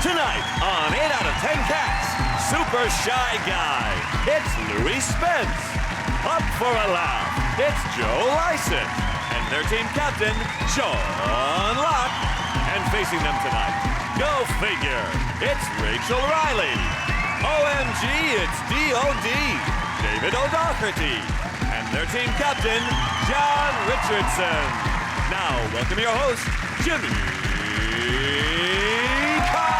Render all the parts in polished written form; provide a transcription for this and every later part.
Tonight on 8 out of 10 Cats, super shy guy, it's Louie Spence. Up for a laugh, it's Joe Lycett. And their team captain, Sean Locke. And facing them tonight, go figure, it's Rachel Riley. OMG, it's D.O.D., David O'Doherty. And their team captain, John Richardson. Now, welcome your host, Jimmy Carr.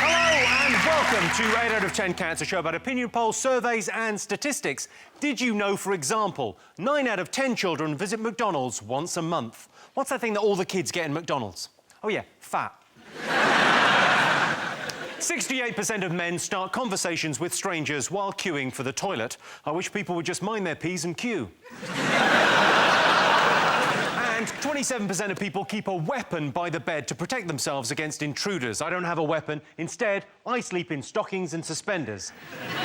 Hello and welcome to 8 out of 10 Cats, a show about opinion polls, surveys and statistics. Did you know, for example, 9 out of 10 children visit McDonald's once a month? What's that thing that all the kids get in McDonald's? Oh yeah, fat. 68% of men start conversations with strangers while queuing for the toilet. I wish people would just mind their P's and queue. And 27% of people keep a weapon by the bed to protect themselves against intruders. I don't have a weapon. Instead, I sleep in stockings and suspenders.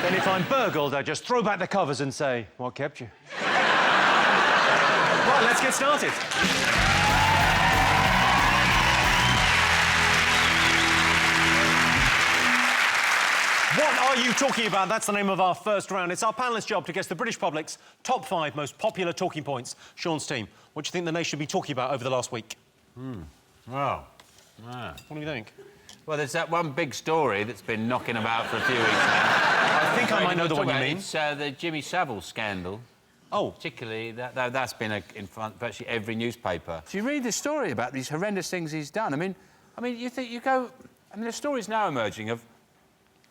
Then if I'm burgled, I just throw back the covers and say, "What kept you?" Right, let's get started. What are you talking about? That's the name of our first round. It's our panellists' job to guess the British public's top 5 most popular talking points. Sean's team, what do you think the nation should be talking about over the last week? Well, What do you think? well, there's that one big story that's been knocking about for a few weeks now. I think I might know the one you mean. It's the Jimmy Savile scandal. Oh. Particularly, that's been in front of virtually every newspaper. So you read the story about these horrendous things he's done. I mean, there's stories now emerging of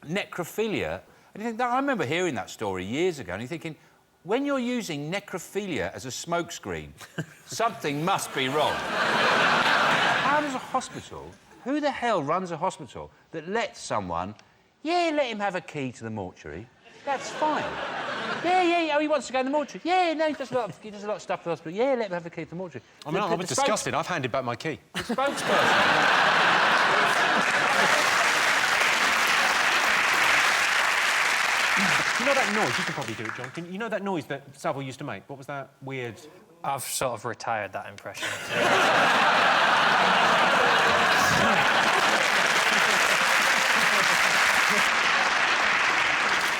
necrophilia. And you think, I remember hearing that story years ago, and you're thinking, when you're using necrophilia as a smokescreen, something must be wrong. How does a hospital, who the hell runs a hospital that lets someone, let him have a key to the mortuary, that's fine. Oh, he wants to go in the mortuary. No, he does a lot of stuff for the hospital. Let him have a key to the mortuary. I mean, I was disgusted. I've handed back my key. The spokesperson... You know that noise? You can probably do it, John. You know that noise that Savile used to make? What was that weird... I've sort of retired that impression.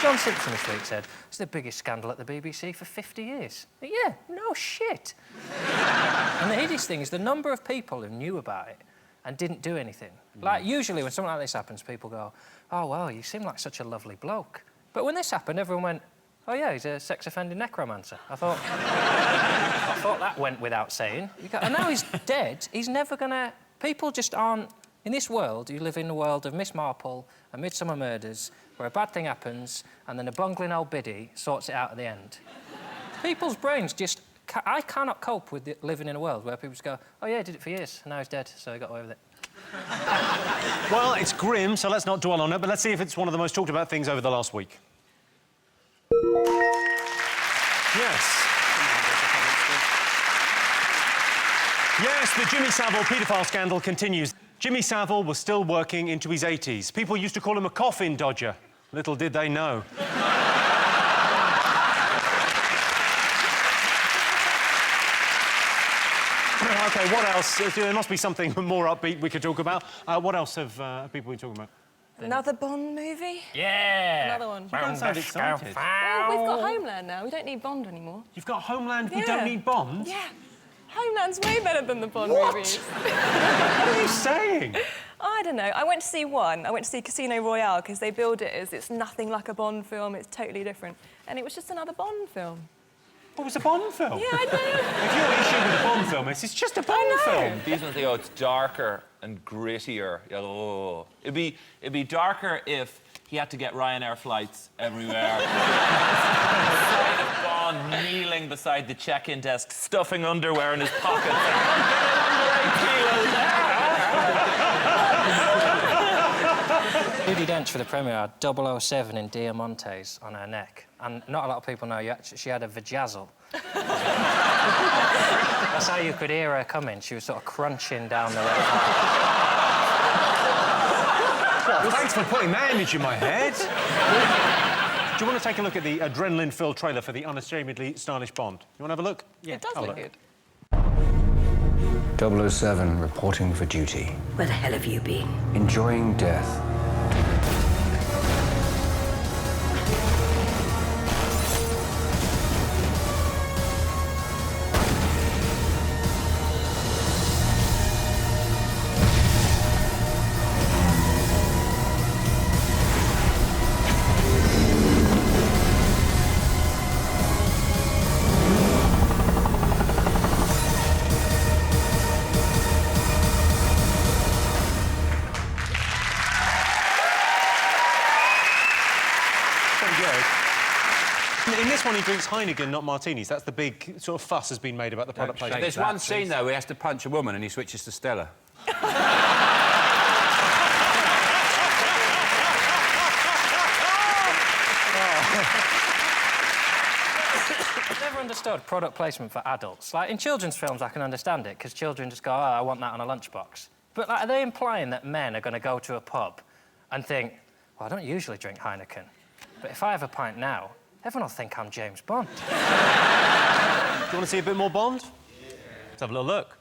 John Simpson this week said, it's the biggest scandal at the BBC for 50 years. But yeah, no shit. And the hideous thing is the number of people who knew about it and didn't do anything. Like, usually when something like this happens, people go, "Oh, well, you seem like such a lovely bloke." But when this happened, everyone went, "Oh, yeah, he's a sex-offending necromancer." I thought that went without saying. And now he's dead, he's never gonna... People just aren't... In this world, you live in a world of Miss Marple and Midsummer Murders, where a bad thing happens and then a bungling old biddy sorts it out at the end. People's brains just... I cannot cope with living in a world where people just go, "Oh, yeah, he did it for years, and now he's dead, so he got away with it." Well, it's grim, so let's not dwell on it, but let's see if it's one of the most talked about things over the last week. Yes, the Jimmy Savile paedophile scandal continues. Jimmy Savile was still working into his 80s. People used to call him a coffin dodger. Little did they know. OK, what else? There must be something more upbeat we could talk about. What else have people been talking about? Another Bond movie? Yeah! Another one. You don't sound excited. Well, we've got Homeland now. We don't need Bond anymore. You've got Homeland, we Yeah. don't need Bond? Yeah. Homeland's way better than the Bond What? movies. What are you saying? I don't know. I went to see one. I went to see Casino Royale because they build it as it's nothing like a Bond film. It's totally different. And it was just another Bond film. What was a Bond film? Yeah, I know. If your issue with a Bond film is, it's just a Bond film. These ones, it's darker and grittier. Oh. It'd be darker if he had to get Ryanair flights everywhere. Sight of Bond kneeling beside the check-in desk, stuffing underwear in his pockets. Judi Dench for the premiere had 007 in Diamantes on her neck. And not a lot of people know she had a vajazzle. That's how you could hear her coming. She was sort of crunching down the road. Well, thanks for putting that image in my head. Do you want to take a look at the adrenaline-filled trailer for the unashamedly stylish Bond? You want to have a look? Yeah, it does look good. 007, reporting for duty. Where the hell have you been? Enjoying death. In this one, he drinks Heineken, not martinis. That's the big sort of fuss has been made about the product placement. There's one scene, though, where he has to punch a woman and he switches to Stella. I've never understood product placement for adults. Like, in children's films, I can understand it, because children just go, oh, I want that on a lunchbox. But, like, are they implying that men are going to go to a pub and think, well, I don't usually drink Heineken, but if I have a pint now, everyone will think I'm James Bond. Do you want to see a bit more Bond? Yeah. Let's have a little look.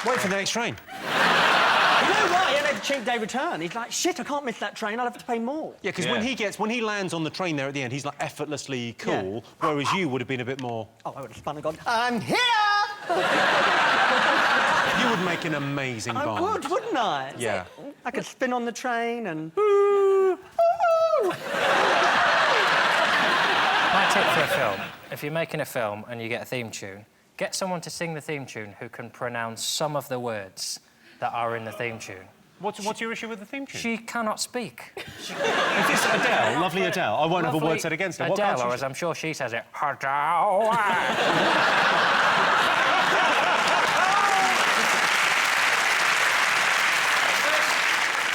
Wait for the next train. You know why? He had a cheap day return. He's like, shit, I can't miss that train. I'll have to pay more. Yeah, because when he lands on the train there at the end, he's like effortlessly cool, whereas you would have been a bit more. Oh, I would have spun and gone, I'm here! You would make an amazing Bond. I would, wouldn't I? Yeah. I could spin on the train and. My tip for a film: if you're making a film and you get a theme tune, get someone to sing the theme tune who can pronounce some of the words that are in the theme tune. What's your issue with the theme tune? She cannot speak. Is this Adele? Lovely Adele. I won't have a word said against her. Adele, or as I'm sure she says it, Adele.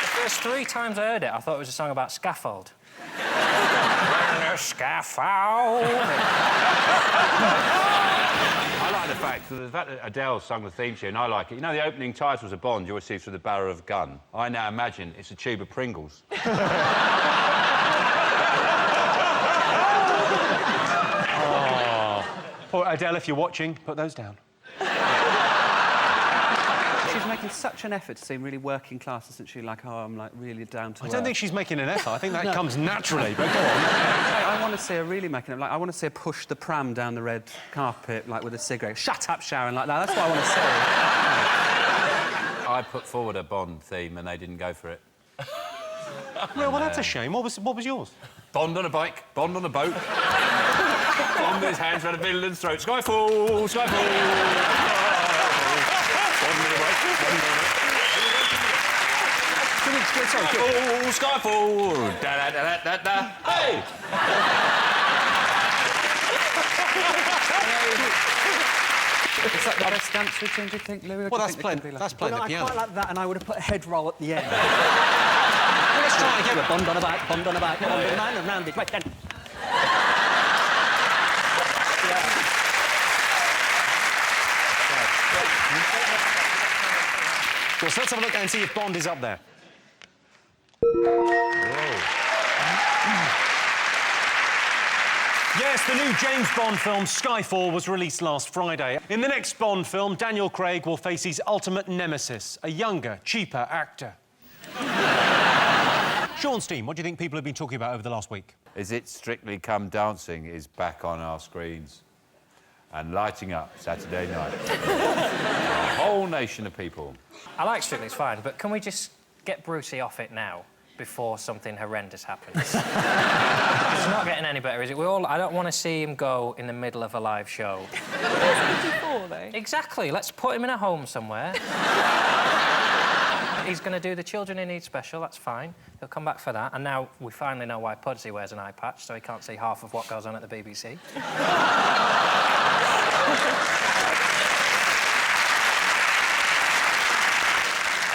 The first 3 times I heard it, I thought it was a song about scaffold. Scaffold. I like the fact that Adele sung the theme tune. I like it. You know, the opening titles of Bond, you always see through the barrel of a gun. I now imagine it's a tube of Pringles. Oh. Poor Adele, if you're watching, put those down. She's making such an effort to seem really working class, isn't she? Like, oh, I'm, like, really down to earth. I don't think she's making an effort. I think that comes naturally, but go on. I want to see her really making it. Like, I want to see her push the pram down the red carpet, like, with a cigarette. Shut up, Sharon, like that. That's what I want to see. I put forward a Bond theme and they didn't go for it. Well, that's a shame. What was yours? Bond on a bike, Bond on a boat. Bond with his hands around a villain's throat. Skyfall, Skyfall. Skyfall, Skyfall, da-da-da-da-da-da. Hey! Is that the best dance routine, do you think, Louie? Well, that's playing the piano. I quite like that, and I would have put a head roll at the end. Let's try again. Bond on a bike, Bond on a bike, Bond on a bike, and round it. Right, then. Well, so let's have a look and see if Bond is up there. Yes, the new James Bond film, Skyfall, was released last Friday. In the next Bond film, Daniel Craig will face his ultimate nemesis, a younger, cheaper actor. Sean Steen, what do you think people have been talking about over the last week? Is It Strictly Come Dancing is back on our screens and lighting up Saturday night. A whole nation of people. I like Strictly, it's fine, but can we just get Brucey off it now, before something horrendous happens? It's not getting any better, is it? I don't want to see him go in the middle of a live show. E04, though. Exactly. Let's put him in a home somewhere. he's going to do the Children in Need special, that's fine. He'll come back for that. And now we finally know why Pudsey wears an eye patch, so he can't see half of what goes on at the BBC.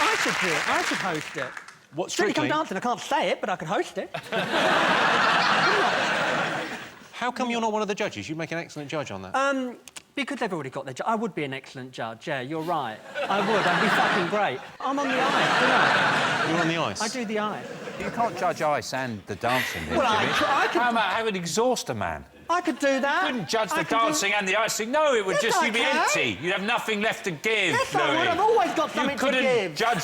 I should do it. I should host it. What, Strictly Strictly? Come Dancing, I can't say it, but I could host it. How come you're not one of the judges? You'd make an excellent judge on that. Because they've already got their judge. I would be an excellent judge, yeah, you're right. I would, I'd be fucking great. I'm on the ice, don't I? You're on the ice? I do the ice. You can't judge ice and the dancing, here, Well, I Jimmy. could... How about have an exhauster man? I could do that. You couldn't judge the I could dancing and the icing. No, it would Yes, just I you'd be can. empty. You'd have nothing left to give, Yes, I would. Louie. I've always got something You to couldn't give. judge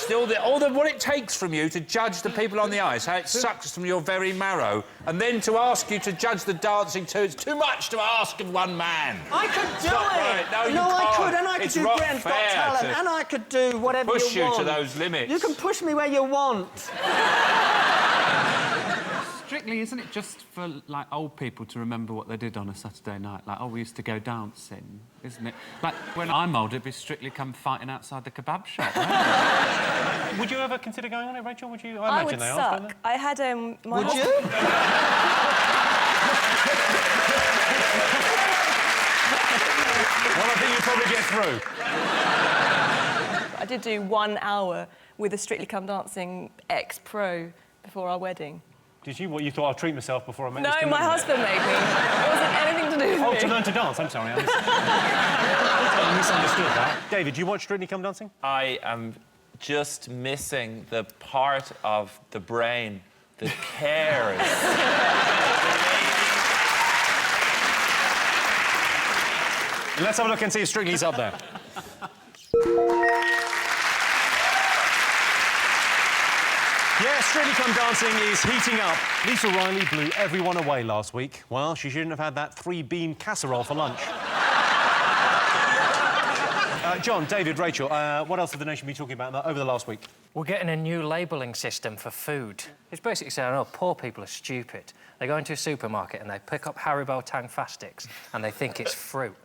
what it takes from you to judge the people on the ice, how it sucks from your very marrow, and then to ask you to judge the dancing too. It's too much to ask of one man. I could do not it. right. No, you I can't. could, and I could It's do not Britain's Got fair Talent, to and I could do whatever push you you want. to those limits. You can push me where you want. Strictly, isn't it just for, like, old people to remember what they did on a Saturday night? Like, oh, we used to go dancing, isn't it? Like, when I'm old, it'd be Strictly come fighting outside the kebab shop, right? Would you ever consider going on it, Rachel? Would you? I imagine would they suck. are, don't I had my Would husband... you? Well, I think you'd probably get through. I did do 1 hour with a Strictly Come Dancing ex-pro before our wedding. Did you? What, you thought I'd treat myself before I met this No, my commitment? husband made me. It wasn't anything to do with Oh, me. to learn to dance. I'm sorry, I misunderstood that. David, do you watch Strictly Come Dancing? I am just missing the part of the brain that cares. Let's have a look and see if Strictly's up there. Yeah, Strictly Come Dancing is heating up. Lisa Riley blew everyone away last week. Well, she shouldn't have had that 3-bean casserole for lunch. John, David, Rachel, what else have the nation been talking about over the last week? We're getting a new labelling system for food. It's basically saying, oh, poor people are stupid. They go into a supermarket and they pick up Haribo Tang Fastics and they think it's fruit.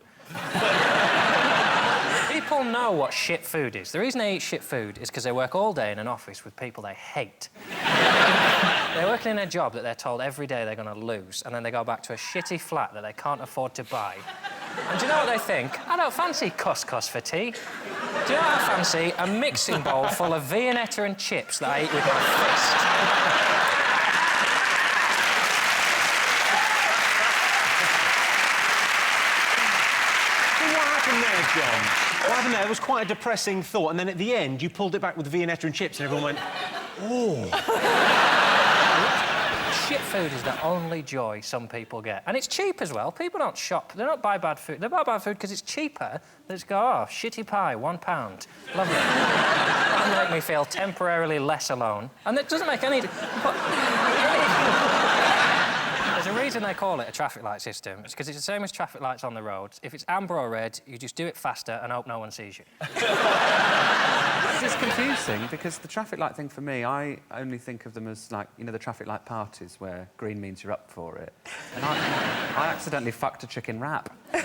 People know what shit food is. The reason they eat shit food is because they work all day in an office with people they hate. They're working in a job that they're told every day they're going to lose, and then they go back to a shitty flat that they can't afford to buy. And do you know what they think? I don't fancy couscous for tea. Do you know what I fancy? A mixing bowl full of Viennetta and chips that I eat with my fist. What happened there, John? What happened there? It was quite a depressing thought, and then at the end, you pulled it back with Viennetta and chips, and everyone went, oh. Shit food is the only joy some people get. And it's cheap as well. People don't shop. They don't buy bad food. They buy bad food because it's cheaper. They just go, oh, shitty pie, £1. Lovely. That'll make me feel temporarily less alone. And it doesn't make any... There's a reason they call it a traffic light system. It's because it's the same as traffic lights on the roads. If it's amber or red, you just do it faster and hope no one sees you. It's confusing, because the traffic light thing for me, I only think of them as, like, you know, the traffic light parties where green means you're up for it. And I accidentally fucked a chicken wrap. I'm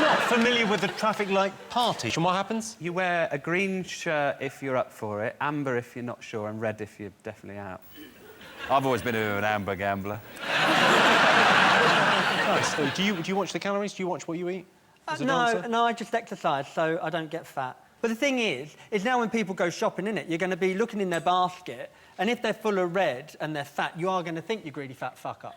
not familiar with the traffic light party. And what happens? You wear a green shirt if you're up for it, amber if you're not sure, and red if you're definitely out. I've always been an amber gambler. Nice. So do you watch the calories? Do you watch what you eat? No, I just exercise, so I don't get fat. But the thing is now when people go shopping, innit, you're going to be looking in their basket, and if they're full of red and they're fat, you are going to think you're greedy fat fucker.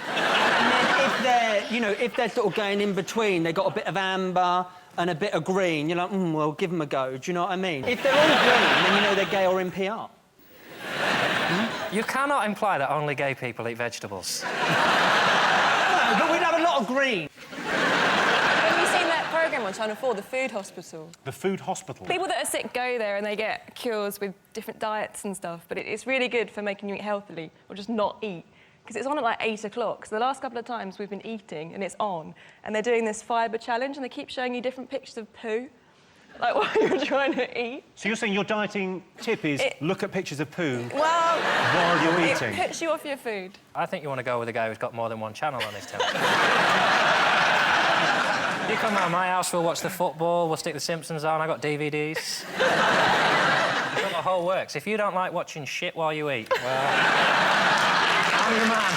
And then if they're, you know, if they're sort of going in between, they've got a bit of amber and a bit of green, you're like, well, give them a go. Do you know what I mean? If they're all green, then you know they're gay or in PR. You cannot imply that only gay people eat vegetables. No, but we'd have a lot of green. Have you seen that programme on Channel 4, The Food Hospital? The food hospital? People that are sick go there and they get cures with different diets and stuff, but it's really good for making you eat healthily or just not eat. Because it's on at like 8 o'clock. So the last couple of times we've been eating and it's on, and they're doing this fibre challenge and they keep showing you different pictures of poo, like while you're trying to eat. So you're saying your dieting tip is look at pictures of poo while you're eating? It puts you off your food. I think you want to go with a guy who's got more than one channel on his television. You come round my house, we'll watch the football, we'll stick the Simpsons on, I got DVDs. I've got the whole works. If you don't like watching shit while you eat, well... I'm the man.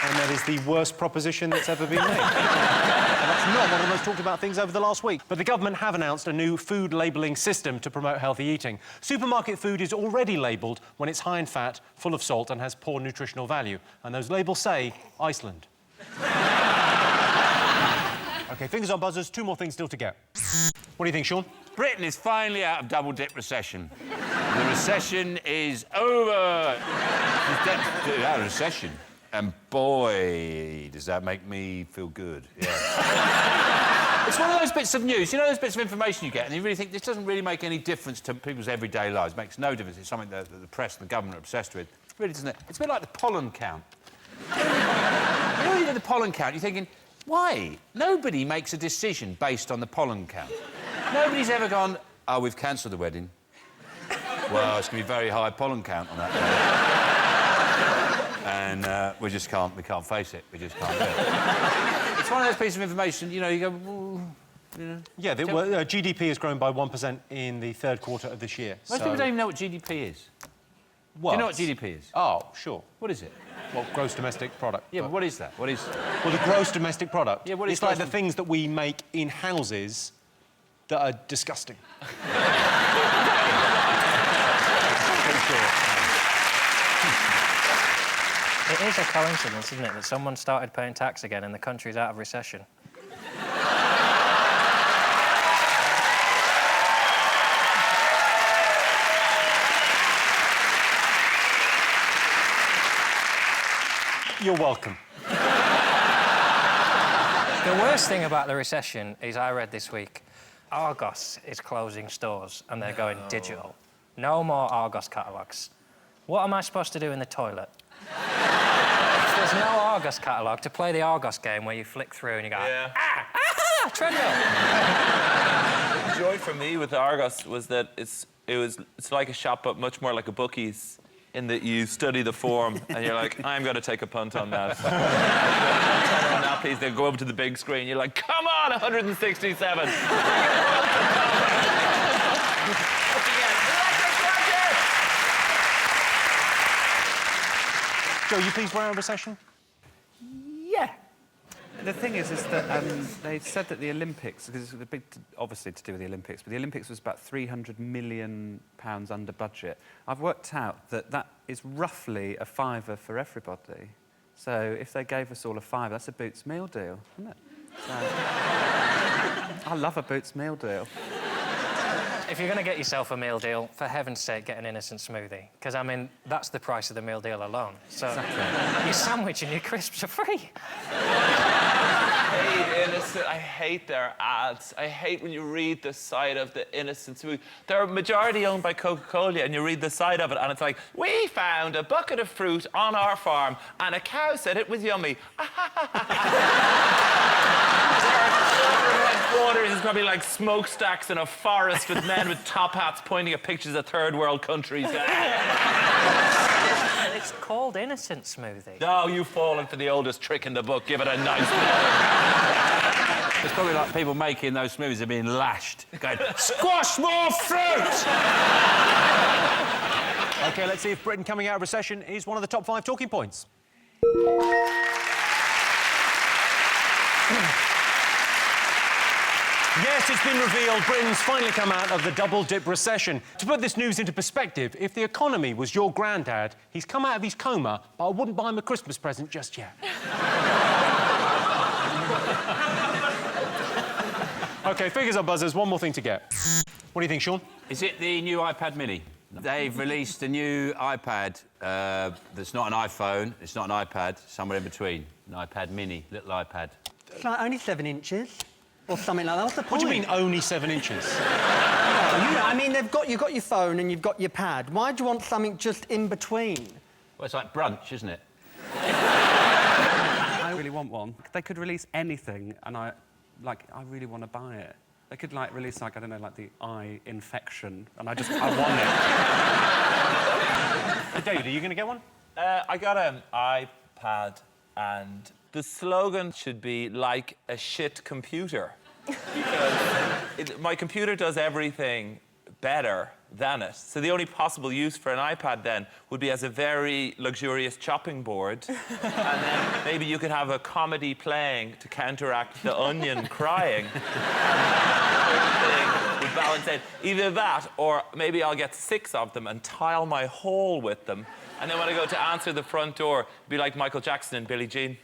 And that is the worst proposition that's ever been made. And that's not one of the most talked about things over the last week. But the government have announced a new food labelling system to promote healthy eating. Supermarket food is already labelled when it's high in fat, full of salt and has poor nutritional value. And those labels say Iceland. OK, fingers on buzzers, 2 more things still to get. What do you think, Sean? Britain is finally out of double-dip recession. The recession is over. It's out of recession. And boy, does that make me feel good. Yeah. It's one of those bits of news, you know, those bits of information you get, and you really think this doesn't really make any difference to people's everyday lives. It makes no difference. It's something that the press and the government are obsessed with. It really doesn't. It's a bit like the pollen count. You know, when you do the pollen count, you're thinking, why? Nobody makes a decision based on the pollen count. Nobody's ever gone, oh, we've cancelled the wedding. Well, it's going to be very high pollen count on that day. And we can't face it. We just can't do it. It's one of those pieces of information, you know, you go, well, you know... Yeah, GDP has grown by 1% in the 3rd quarter of this year. Most people don't even know what GDP is. What? Do you know what GDP is? Oh, sure. What is it? Well, gross domestic product. Yeah, but what is that? What is... Well, the gross domestic product. Yeah, what is... It's like the things that we make in houses that are disgusting. It is a coincidence, isn't it, that someone started paying tax again and the country's out of recession. You're welcome. The worst thing about the recession is I read this week, Argos is closing stores and they're going digital. No more Argos catalogues. What am I supposed to do in the toilet? If there's no Argos catalogue, to play the Argos game where you flick through and you go, treadmill. The joy for me with Argos was that it's like a shop, but much more like a bookies, in that you study the form and you're like, I'm going to take a punt on that. On that piece, they go over to the big screen. You're like, come on, 167. Joe, you pleased we're out of recession? Yeah. The thing is that they said that the Olympics, because it's a big, obviously to do with the Olympics, but the Olympics was about £300 million under budget. I've worked out that that is roughly a £5 for everybody. So if they gave us all a £5, that's a Boots meal deal, isn't it? So, I love a Boots meal deal. If you're going to get yourself a meal deal, for heaven's sake, get an innocent smoothie. Because, I mean, that's the price of the meal deal alone. So exactly. Your sandwich and your crisps are free. I hate Innocent. I hate their ads. I hate when you read the side of the Innocent smoothie. They're majority owned by Coca-Cola, and you read the side of it, and it's like, we found a bucket of fruit on our farm, and a cow said it was yummy. Waters is probably like smokestacks in a forest with men with top hats pointing at pictures of third world countries. It's called innocent smoothie. No, you've fallen for the oldest trick in the book. Give it a nice It's probably like people making those smoothies are being lashed, going, squash more fruit! OK, let's see if Britain coming out of recession is one of the top 5 talking points. Yes, it's been revealed Britain's finally come out of the double-dip recession. To put this news into perspective, if the economy was your granddad, he's come out of his coma, but I wouldn't buy him a Christmas present just yet. OK, figures are buzzers. One more thing to get. What do you think, Sean? Is it the new iPad mini? They've released a new iPad that's not an iPhone, it's not an iPad, somewhere in between. An iPad mini, little iPad. It's like only 7 inches. Or something like that. What's the point? What do you mean, only 7 inches? Well, you know, I mean, you've got your phone and you've got your pad. Why do you want something just in between? Well, it's like brunch, isn't it? I really want one. They could release anything, and I really want to buy it. They could, like, release, like, I don't know, like the eye infection, and I want it. David, are you going to get one? I got an iPad, and the slogan should be like a shit computer. Because my computer does everything better than it. So the only possible use for an iPad then would be as a very luxurious chopping board. And then maybe you could have a comedy playing to counteract the onion crying. And everything would balance out. Either that, or maybe I'll get 6 of them and tile my hall with them. And then when I go to answer the front door, it'd be like Michael Jackson and Billie Jean.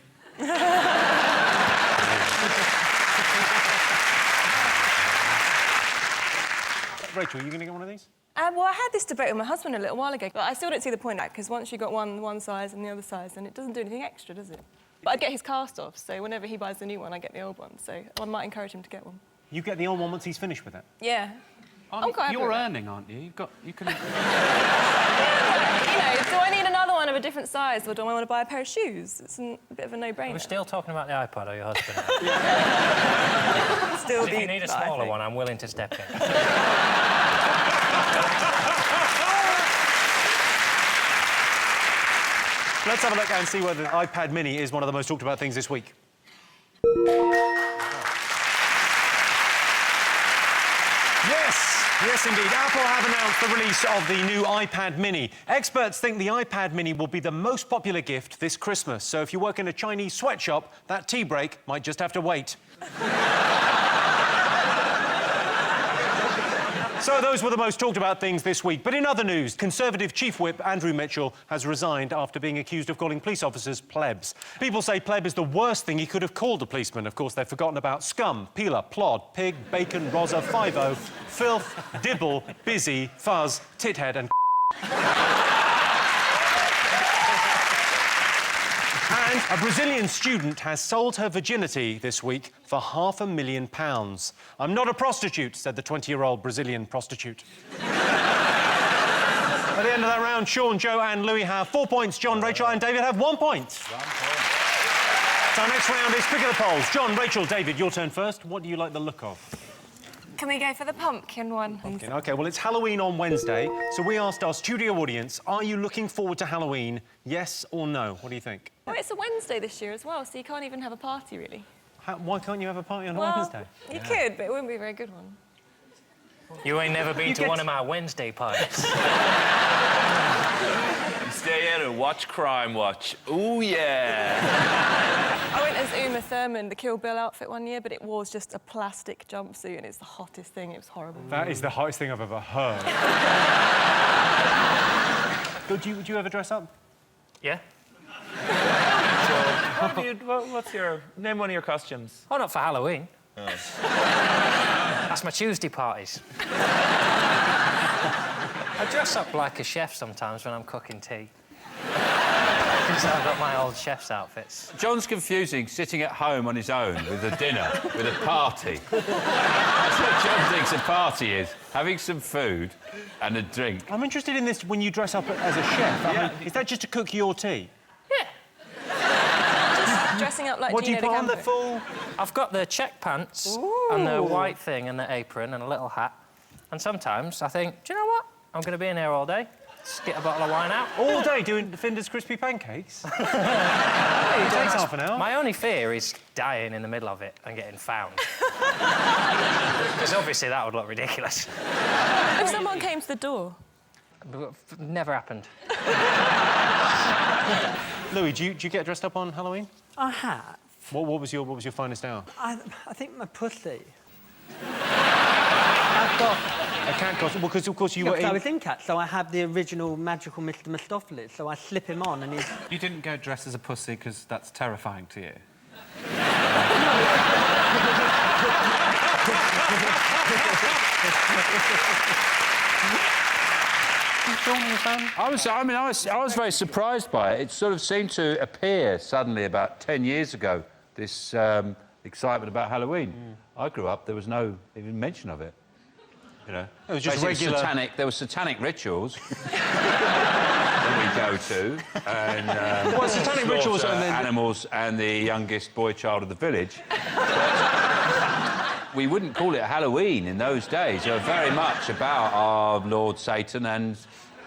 Rachel, are you going to get one of these? Well, I had this debate with my husband a little while ago, but I still don't see the point of that, because once you've got one size and the other size, then it doesn't do anything extra, does it? But I'd get his cast off, so whenever he buys the new one, I get the old one, so I might encourage him to get one. You get the old one once he's finished with it? Yeah. I'm quite happy You're with that. earning, aren't you? You can... You know, do I need another one of a different size, or do I want to buy a pair of shoes? It's a bit of a no-brainer. We're still talking about the iPad or your husband? Still If you need a smaller one, I'm willing to step in. Let's have a look and see whether the iPad mini is one of the most talked about things this week. Yes, indeed. Apple have announced the release of the new iPad mini. Experts think the iPad mini will be the most popular gift this Christmas. So if you work in a Chinese sweatshop, that tea break might just have to wait. So those were the most talked about things this week. But in other news, Conservative Chief Whip Andrew Mitchell has resigned after being accused of calling police officers plebs. People say pleb is the worst thing he could have called a policeman. Of course, they've forgotten about scum, peeler, plod, pig, bacon, rozza, 5-0, filth, dibble, busy, fuzz, tithead and And a Brazilian student has sold her virginity this week for £500,000. I'm not a prostitute, said the 20-year-old Brazilian prostitute. At the end of that round, Sean, Joe and Louie have 4 points. John, Rachel and David have 1 point. 1 point. So our next round is Pick of the Polls. John, Rachel, David, your turn first. What do you like the look of? Can we go for the pumpkin one? Pumpkin. OK, well, it's Halloween on Wednesday, so we asked our studio audience, are you looking forward to Halloween, yes or no? What do you think? Oh, it's a Wednesday this year as well, so you can't even have a party, really. Why can't you have a party on a Wednesday? You could, but it wouldn't be a very good one. You ain't never been to one of my Wednesday parties. Stay in and watch Crime Watch. Ooh, yeah. I went as Uma Thurman, the Kill Bill outfit one year, but it was just a plastic jumpsuit and it's the hottest thing. It was horrible. That is the hottest thing I've ever heard. Do you ever dress up? Yeah. What's your... Name one of your costumes. Oh, not for Halloween. Oh. That's my Tuesday parties. I dress up like a chef sometimes when I'm cooking tea. Because I've got my old chef's outfits. John's confusing sitting at home on his own with a dinner, with a party. That's what John thinks a party is, having some food and a drink. I'm interested in this when you dress up as a chef. I mean, is that just to cook your tea? Yeah. Just dressing up like What do you Gina put on the DeCampo. full... I've got the check pants and the white thing and the apron and a little hat. And sometimes I think, do you know what? I'm going to be in here all day. Just get a bottle of wine out. All day doing Finder's crispy pancakes? It takes half an hour. My only fear is dying in the middle of it and getting found. Because obviously that would look ridiculous. If someone came to the door. Never happened. Louie, do you get dressed up on Halloween? I have. What was your finest hour? I think my pussy. I've got... A cat costume? Well, because, of course, you were I was in Cats, so I have the original magical Mr. Mistopheles, so I slip him on and he's... You didn't go dressed as a pussy because that's terrifying to you? I was very surprised by it. It sort of seemed to appear suddenly about 10 years ago, this excitement about Halloween. I grew up, there was no even mention of it. You know, it was just regular... There were satanic rituals that we go to, and well, satanic rituals and then animals and the youngest boy child of the village. We wouldn't call it Halloween in those days. They were very much about our Lord Satan and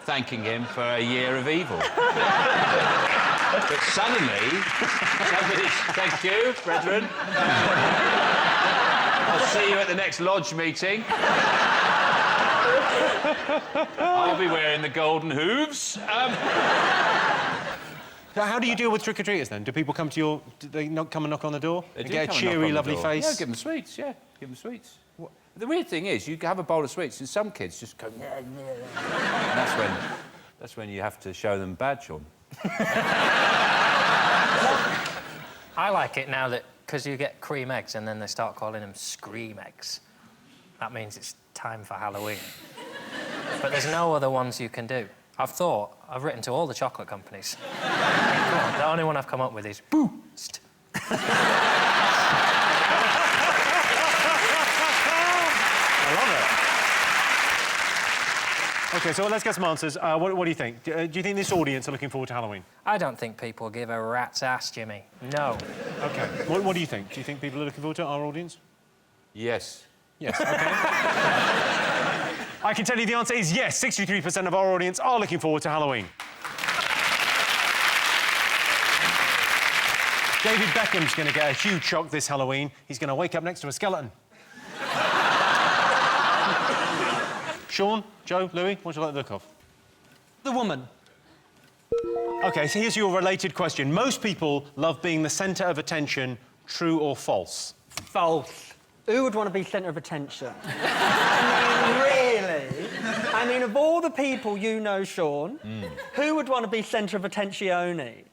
thanking him for a year of evil. But suddenly, thank you, brethren. I'll see you at the next lodge meeting. I'll be wearing the golden hooves. So how do you deal with trick-or-treaters, then? Do people come to your... Do they not come and knock on the door? They and do get a come and knock cheery, on the lovely door. face? Yeah, give them sweets, yeah. Give them sweets. The weird thing is, you have a bowl of sweets and some kids just go... and that's when you have to show them bad, Sean. I like it now that, because you get cream eggs and then they start calling them scream eggs. That means it's time for Halloween. But there's no other ones you can do. I've written to all the chocolate companies. The only one I've come up with is Boost. I love it. OK, so let's get some answers. What do you think? Do you think this audience are looking forward to Halloween? I don't think people give a rat's ass, Jimmy. No. OK. What do you think? Do you think people are looking forward to it, our audience? Yes. Yes, OK. I can tell you the answer is yes. 63% of our audience are looking forward to Halloween. David Beckham's going to get a huge shock this Halloween. He's going to wake up next to a skeleton. Sean, Joe, Louie, what do you like the look of? The woman. OK, so here's your related question. Most people love being the centre of attention, true or false? False. Who would want to be centre of attention? I mean, really? I mean, of all the people you know, Sean, who would want to be centre of attentione?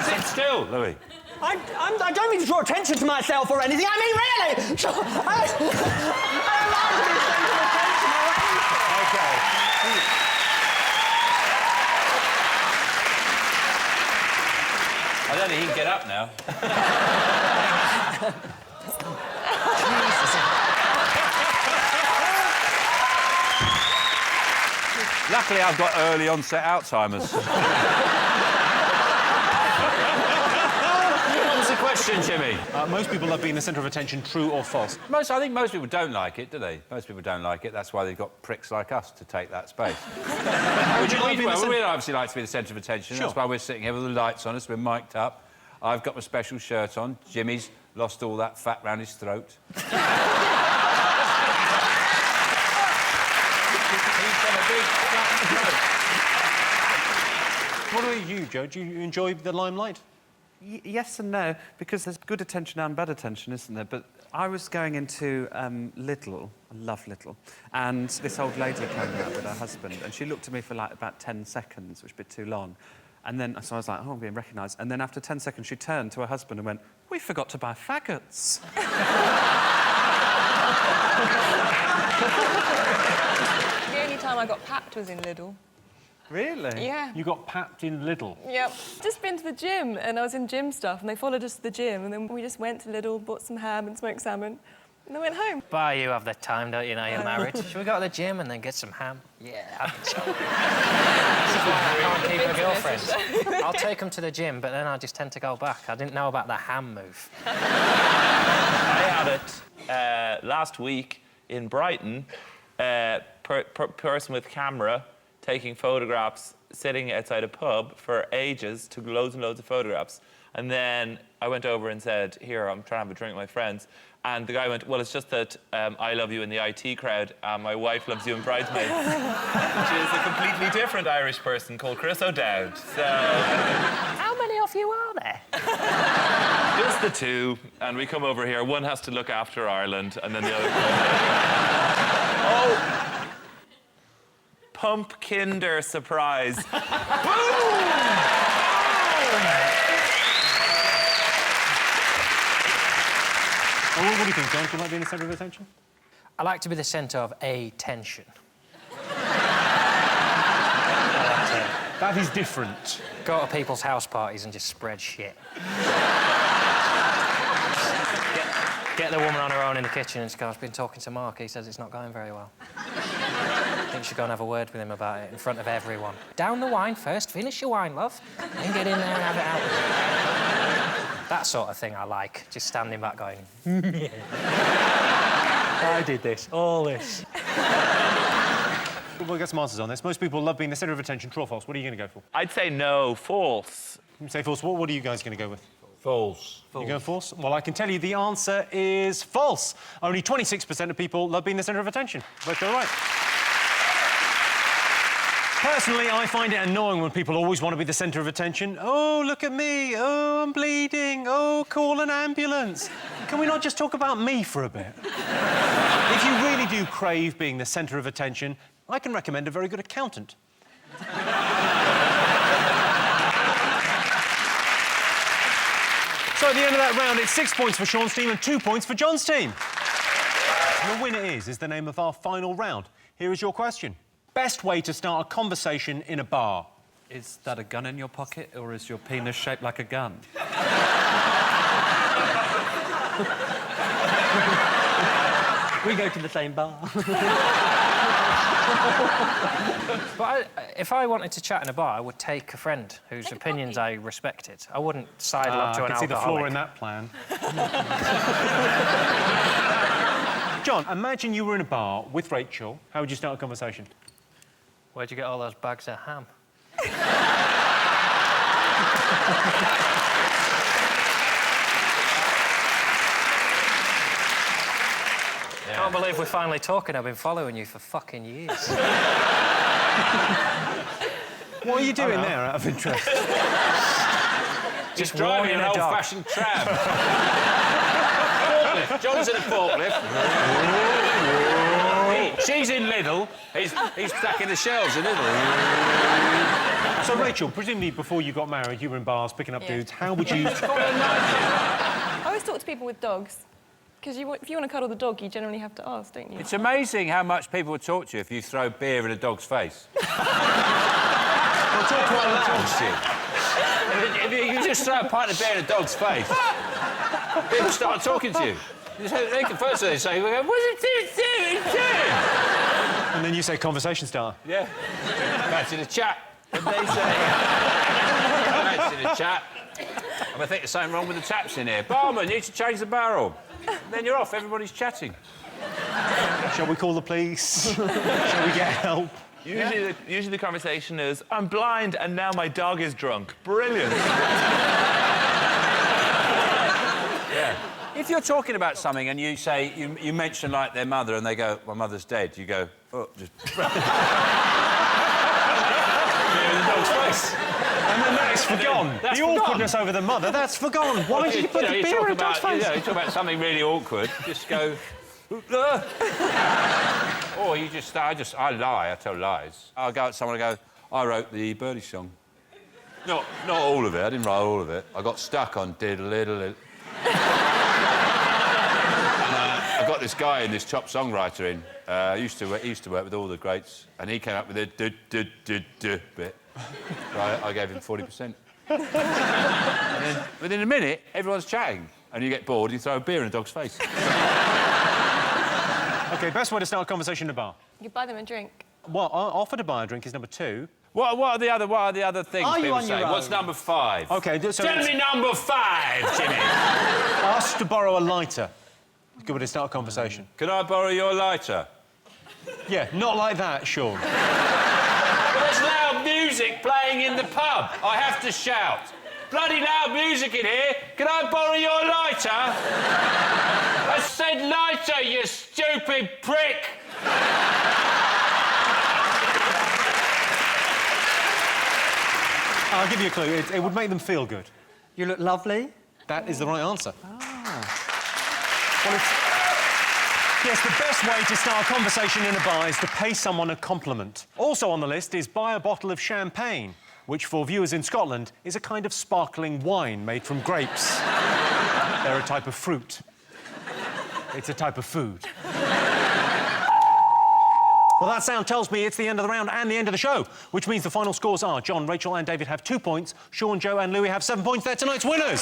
Sit still, Louie. I don't mean to draw attention to myself or anything. I mean, really! I don't like to be centre of attention or anything. OK. I don't think he can get up now. Luckily, I've got early onset Alzheimer's. What was the question, Jimmy? Most people love being the centre of attention, true or false? I think most people don't like it, do they? Most people don't like it. That's why they've got pricks like us to take that space. Would you like being the We'd obviously like to be the centre of attention. Sure. That's why we're sitting here with the lights on us. We're mic'd up. I've got my special shirt on. Jimmy's lost all that fat round his throat. He's got a big fat throat. What about you, Joe? Do you enjoy the limelight? Yes and no, because there's good attention and bad attention, isn't there? But I was going into Lidl, I love Lidl, and this old lady came out with her husband, and she looked at me for like about 10 seconds, which was a bit too long. And then, so I was like, oh, I'm being recognised. And then after 10 seconds, she turned to her husband and went, we forgot to buy faggots. The only time I got papped was in Lidl. Really? Yeah. You got papped in Lidl? Yep. Just been to the gym, and I was in gym stuff, and they followed us to the gym, and then we just went to Lidl, bought some ham and smoked salmon, and then went home. But you have the time, don't you, now you're married? Should we go to the gym and then get some ham? Yeah, I think so. This is why I can't keep a girlfriend. I'll take them to the gym, but then I just tend to go back. I didn't know about the ham move. I had it last week in Brighton. Person with camera taking photographs, sitting outside a pub for ages, took loads and loads of photographs. And then I went over and said, here, I'm trying to have a drink with my friends. And the guy went, well, it's just that I love you in the IT crowd, and my wife loves you in Bridesmaids. Which is a completely different Irish person called Chris O'Dowd. So... How many of you are there? Just the two, and we come over here. One has to look after Ireland, and then the other... Oh! Pumpkinder surprise. Boom! Well, what do you think, John? Do you like being the centre of attention? I like to be the centre of attention. That is different. Go to people's house parties and just spread shit. Get the woman on her own in the kitchen and just go, I've been talking to Mark, he says it's not going very well. I think you should go and have a word with him about it in front of everyone. Down the wine first, finish your wine, love, then get in there and have it out with him. That sort of thing I like, just standing back going, I did this, all this. We'll get some answers on this. Most people love being the centre of attention. True or false? What are you going to go for? I'd say no, false. You say false. What are you guys going to go with? False. You going false? Well, I can tell you the answer is false. Only 26% of people love being the centre of attention. But you're right. Personally, I find it annoying when people always want to be the centre of attention. Oh, look at me. Oh, I'm bleeding. Oh, call an ambulance. Can we not just talk about me for a bit? If you really do crave being the centre of attention, I can recommend a very good accountant. So at the end of that round, it's 6 points for Sean's team and 2 points for John's team. And the winner is the name of our final round. Here is your question. Best way to start a conversation in a bar? Is that a gun in your pocket, or is your penis shaped like a gun? We go to the same bar. But if I wanted to chat in a bar, I would take a friend whose opinions I respected. I wouldn't sidle up to an I can see the alcoholic. flaw in that plan. John, imagine you were in a bar with Rachel. How would you start a conversation? Where'd you get all those bags of ham? I can't believe we're finally talking. I've been following you for fucking years. What are you doing there, out of interest? Just Driving walking an a dog. old-fashioned tram. Forklift. John's in a forklift. She's in Lidl. He's stacking the shelves in Lidl. So, Rachel, presumably before you got married, you were in bars picking up dudes. How would you... I always talk to people with dogs. Because if you want to cuddle the dog, you generally have to ask, don't you? It's amazing how much people will talk to you if you throw beer in a dog's face. They'll talk quite loud to you. If you just throw a pint of beer in a dog's face, people start talking to you. First they say, what's it doing? And then you say conversation starter. Yeah. Fancy the chat. And they say, fancy the chat. And I think there's something wrong with the taps in here. Barman, you need to change the barrel. And then you're off, everybody's chatting. Shall we call the police? Shall we get help? Usually the conversation is, I'm blind and now my dog is drunk. Brilliant. Yeah. If you're talking about something and you say, you mention, like, their mother and they go, my mother's dead, you go, oh, just... beer in the dog's face. And then that is forgone. The awkwardness over the mother, that's forgone. Why did you put the beer in a dog's face? You talk about something really awkward, just go... Or you just... I lie, I tell lies. I'll go at someone and go, I wrote the Birdie song. Not all of it, I didn't write all of it. I got stuck on diddle-diddle. I got this guy in, this top songwriter in. He used to work with all the greats, and he came up with a do-do-do-do bit. So I gave him 40%. And then, within a minute, everyone's chatting, and you get bored, you throw a beer in a dog's face. OK, best way to start a conversation in a bar? You buy them a drink. Well, offer to buy a drink is number 2. What are the other things Are you people on your say? own? What's number 5? OK, so... Tell me number 5, Jimmy! Ask to borrow a lighter. Good way to start a conversation. Can I borrow your lighter? Yeah, not like that, Sean. But there's loud music playing in the pub. I have to shout. Bloody loud music in here. Can I borrow your lighter? I said lighter, you stupid prick! I'll give you a clue. It would make them feel good. You look lovely. That is the right answer. Well, yes, the best way to start a conversation in a bar is to pay someone a compliment. Also on the list is buy a bottle of champagne, which for viewers in Scotland is a kind of sparkling wine made from grapes. They're a type of fruit. It's a type of food. Well, that sound tells me it's the end of the round and the end of the show, which means the final scores are John, Rachel and David have 2 points, Sean, Joe and Louie have 7 points. They're tonight's winners.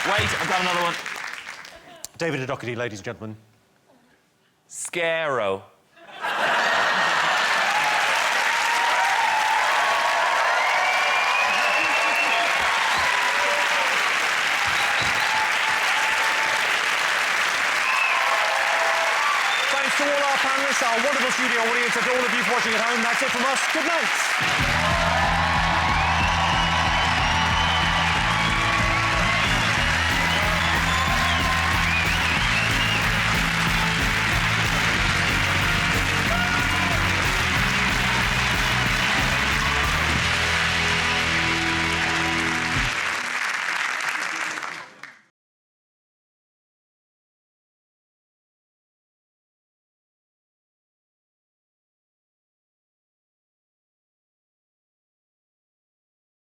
Wait, I've got another one. David O'Doherty, ladies and gentlemen. Scaro. thanks to all our panellists, our wonderful studio audience, and to all of you watching at home. That's it from us. Good night.